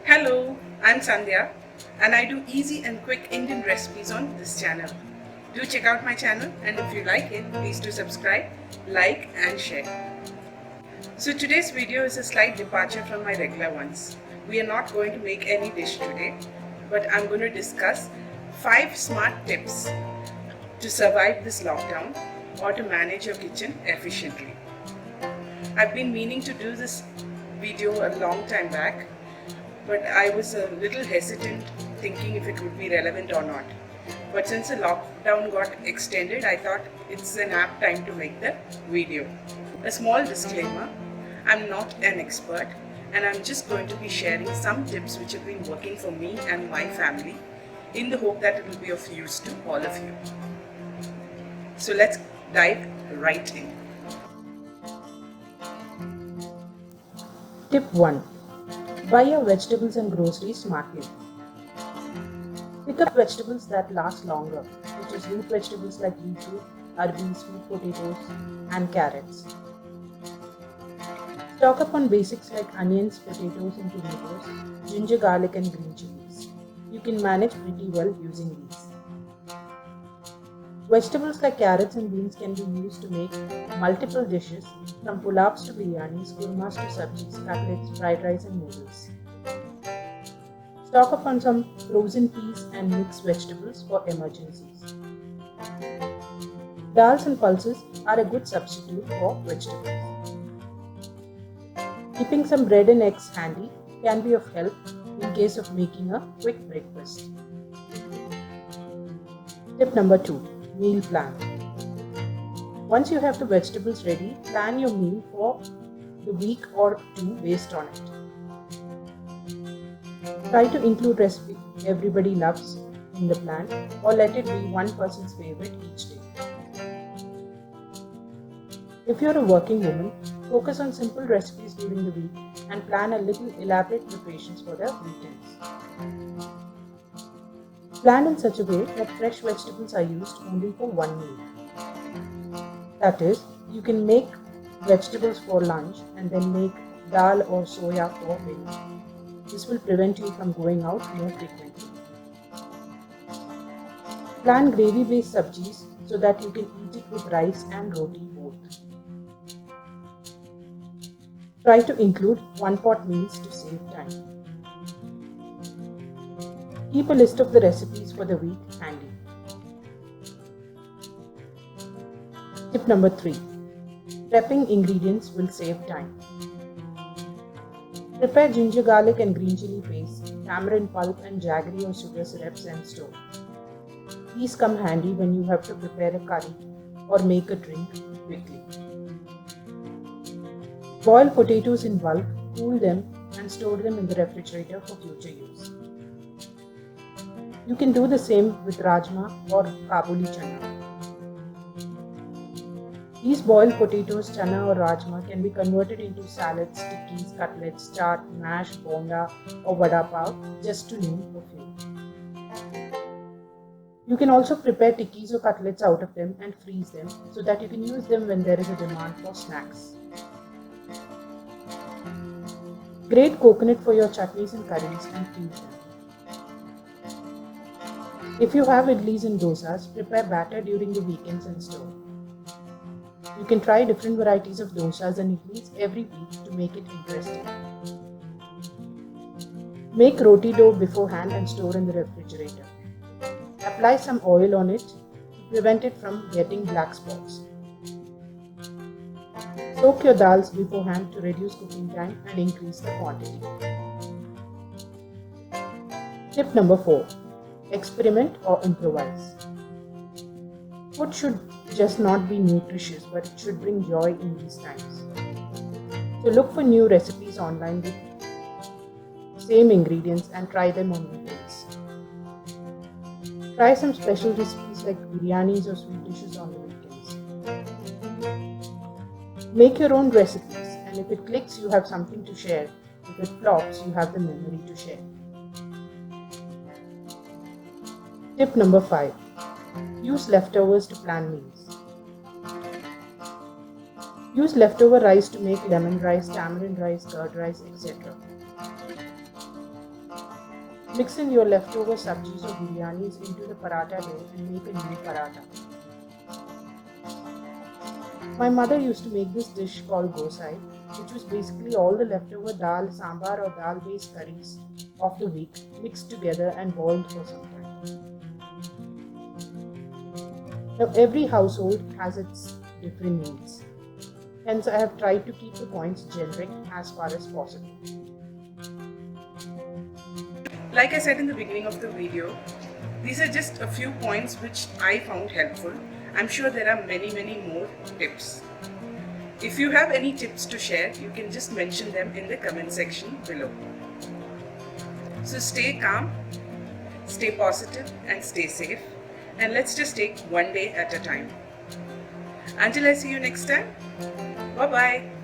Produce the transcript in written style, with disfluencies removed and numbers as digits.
Hello, I'm Sandhya and I do easy and quick Indian recipes on this channel. Do check out my channel and if you like it, please do subscribe, like and share. So today's video is a slight departure from my regular ones. We are not going to make any dish today, but I'm going to discuss 5 smart tips to survive this lockdown or to manage your kitchen efficiently. I've been meaning to do this video a long time back, but I was a little hesitant thinking if it would be relevant or not. But since the lockdown got extended, I thought it's an apt time to make the video. A small disclaimer, I'm not an expert and I'm just going to be sharing some tips which have been working for me and my family in the hope that it will be of use to all of you. So let's dive right in. Tip 1. Buy your vegetables and groceries smartly. Pick up vegetables that last longer, such as root vegetables like beetroot, arbi, sweet potatoes, and carrots. Stock up on basics like onions, potatoes, and tomatoes, ginger, garlic, and green chilies. You can manage pretty well using these. Vegetables like carrots and beans can be used to make multiple dishes, from pulaups to biryanis, kurmas to sabjis, cutlets, fried rice, and noodles. Stock up on some frozen peas and mixed vegetables for emergencies. Dals and pulses are a good substitute for vegetables. Keeping some bread and eggs handy can be of help in case of making a quick breakfast. Tip number 2. Meal plan. Once you have the vegetables ready, plan your meal for the week or two based on it. Try to include recipe everybody loves in the plan or let it be one person's favorite each day. If you're a working woman, focus on simple recipes during the week and plan a little elaborate preparations for the weekends. Plan in such a way that fresh vegetables are used only for one meal. That is, you can make vegetables for lunch and then make dal or soya for dinner. This will prevent you from going out more frequently. Plan gravy-based sabjis so that you can eat it with rice and roti both. Try to include one-pot meals to save time. Keep a list of the recipes for the week handy. Tip number 3. Prepping ingredients will save time. Prepare ginger, garlic and green chili paste, tamarind pulp and jaggery or sugar syrups and store. These come handy when you have to prepare a curry or make a drink quickly. Boil potatoes in bulk, cool them and store them in the refrigerator for future use. You can do the same with rajma or kabuli chana. These boiled potatoes, chana or rajma can be converted into salads, tikkis, cutlets, chaat, mash, bonda or vada pav, just to name a few. You can also prepare tikkis or cutlets out of them and freeze them so that you can use them when there is a demand for snacks. Grate coconut for your chutneys and curries and freeze them. If you have idlis and dosas, prepare batter during the weekends and store. You can try different varieties of dosas and idlis every week to make it interesting. Make roti dough beforehand and store in the refrigerator. Apply some oil on it to prevent it from getting black spots. Soak your dals beforehand to reduce cooking time and increase the quantity. Tip number 4. Experiment or improvise. Food should just not be nutritious, but it should bring joy in these times. So look for new recipes online with same ingredients and try them on weekends. Try some special recipes like biryanis or sweet dishes on the weekends. Make your own recipes, and if it clicks, you have something to share. If it flops, you have the memory to share. Tip number 5. Use leftovers to plan meals. Use leftover rice to make lemon rice, tamarind rice, curd rice, etc. Mix in your leftover sabjis or biryanis into the paratha dough and make a new paratha. My mother used to make this dish called gosai, which was basically all the leftover dal, sambar or dal based curries of the week mixed together and boiled for some time. Now every household has its different needs. Hence I have tried to keep the points generic as far as possible. Like I said in the beginning of the video, these are just a few points which I found helpful. I'm sure there are many more tips. If you have any tips to share, you can just mention them in the comment section below. So stay calm, stay positive and stay safe, and let's just take one day at a time. Until I see you next time, bye bye.